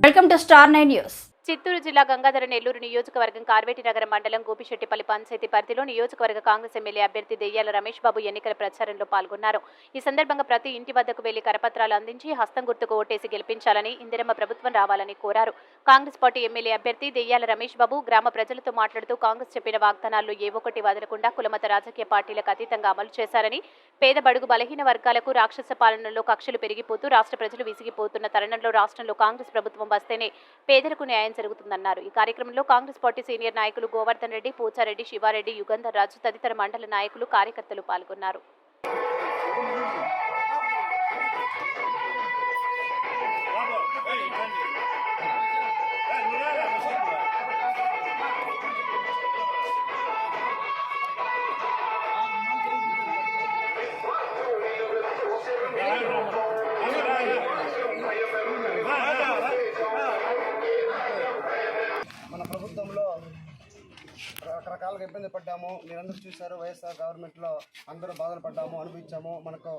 Welcome to star 9 news. Chittoor జిల్లా గంగాధర నెల్లూరు నియోజకవర్గం కార్వేటి నగర మండలం గోపిశెట్టిపల్లి పంచాయతీ పరిధిలో నియోజకవర్గ కాంగ్రెస్ ఎమ్మెల్యే అభ్యర్థి దెయ్యాల రమేష్ బాబు ఎన్నికల ప్రచారంలో పాల్గొన్నారు. ఈ సందర్భంగా ప్రతి ఇంటి వద్దకు వెళ్లి కరపత్రాలు అందించి హస్తం గుర్తుకు ఓటేసి గెలిపించాలని, ఇందిరమ్మ ప్రభుత్వం రావాలని కోరారు. కాంగ్రెస్ పార్టీ ఎమ్మెల్యే అభ్యర్థి దెయ్యాల రమేష్ బాబు గ్రామ ప్రజలతో మాట్లాడుతూ కాంగ్రెస్ చెప్పిన వాగ్దానాల్లో ఏ ఒక్కటి వదలకుండా కులమత రాజకీయ పార్టీలకు అతీతంగా అమలు చేశారని, పేద బడుగు బలహీన వర్గాలకు రాక్షస పాలనలో కక్షలు పెరిగిపోతూ రాష్ట్ర ప్రజలు విసిగిపోతున్న తరుణంలో రాష్ట్రంలో కాంగ్రెస్ ప్రభుత్వం వస్తేనే పేదలకు న్యాయం జరుగుతుందన్నారు. ఈ కార్యక్రమంలో కాంగ్రెస్ పార్టీ సీనియర్ నాయకులు గోవర్ధన్ రెడ్డి, పూచారెడ్డి, శివారెడ్డి, యుగంధర్ రాజు తదితర మండల నాయకులు, కార్యకర్తలు పాల్గొన్నారు. మన ప్రభుత్వంలో రకరకాలుగా ఇబ్బంది పడ్డాము. మీరందరూ చూశారు. వైఎస్ఆర్ గవర్నమెంట్లో అందరూ బాధలు పడ్డాము, అనుభవించాము. మనకు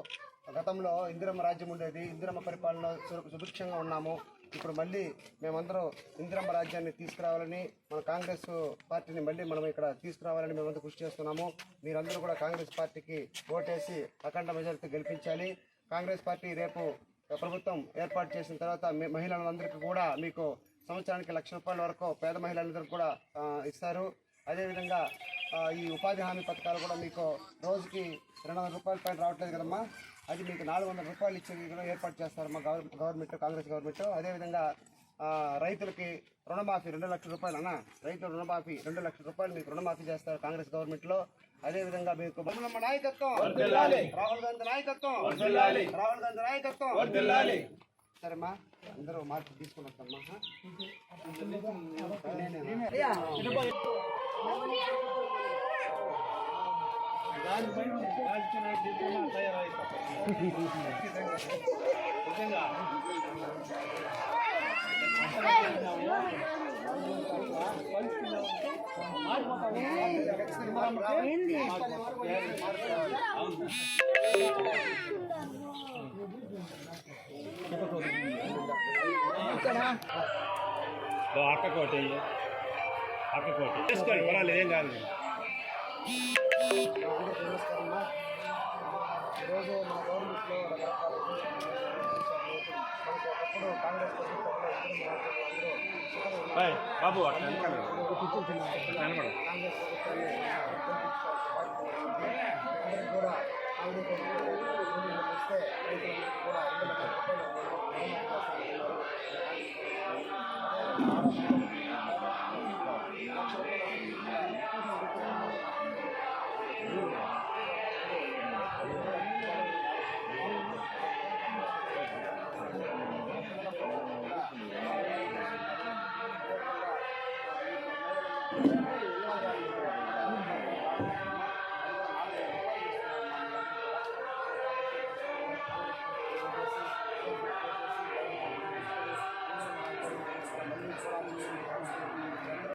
గతంలో ఇందిరమ్మ రాజ్యం ఉండేది. ఇందిరమ్మ పరిపాలన సుభిక్షంగా ఉన్నాము. ఇప్పుడు మళ్ళీ మేమందరం ఇందిరమ్మ రాజ్యాన్ని తీసుకురావాలని, మన కాంగ్రెస్ పార్టీని మళ్ళీ మనం ఇక్కడ తీసుకురావాలని మేమందరూ కృషి చేస్తున్నాము. మీరందరూ కూడా కాంగ్రెస్ పార్టీకి ఓటేసి అఖండ మెజారిటీ గెలిపించాలి. కాంగ్రెస్ పార్టీ రేపు ప్రభుత్వం ఏర్పాటు చేసిన తర్వాత మహిళలందరికీ కూడా మీకు సంవత్సరానికి ₹1,00,000 వరకు పేద మహిళలందరికీ కూడా ఇస్తారు. అదేవిధంగా ఈ ఉపాధి హామీ పథకాలు కూడా మీకు రోజుకి ₹200 పైన రావట్లేదు కదమ్మా, అది మీకు ₹400 ఇచ్చేది కూడా ఏర్పాటు చేస్తారు మా గవర్నమెంట్, కాంగ్రెస్ గవర్నమెంట్. అదేవిధంగా రైతులకి రుణమాఫీ ₹2,00,000 అన్న, రైతుల రుణమాఫీ ₹2,00,000 మీకు రుణమాఫీ చేస్తారు కాంగ్రెస్ గవర్నమెంట్లో. అదేవిధంగా మీకు మన నాయకత్వం, రాహుల్ గాంధీ నాయకత్వం, రాహుల్ గాంధీ నాయకత్వం. సరేమ్మా, అందరూ మార్పు తీసుకుని వస్తామ్మా. అక్కకోటి చేసుకోండి, పర్వాలేదు, ఏం కాదు. ఈరోజు మన గవర్నమెంట్లో ఒకప్పుడు కాంగ్రెస్ బాబు కాంగ్రెస్ ప్రభుత్వాన్ని కూడా ఇస్తే రైతులందరికీ కూడా ₹2,00,000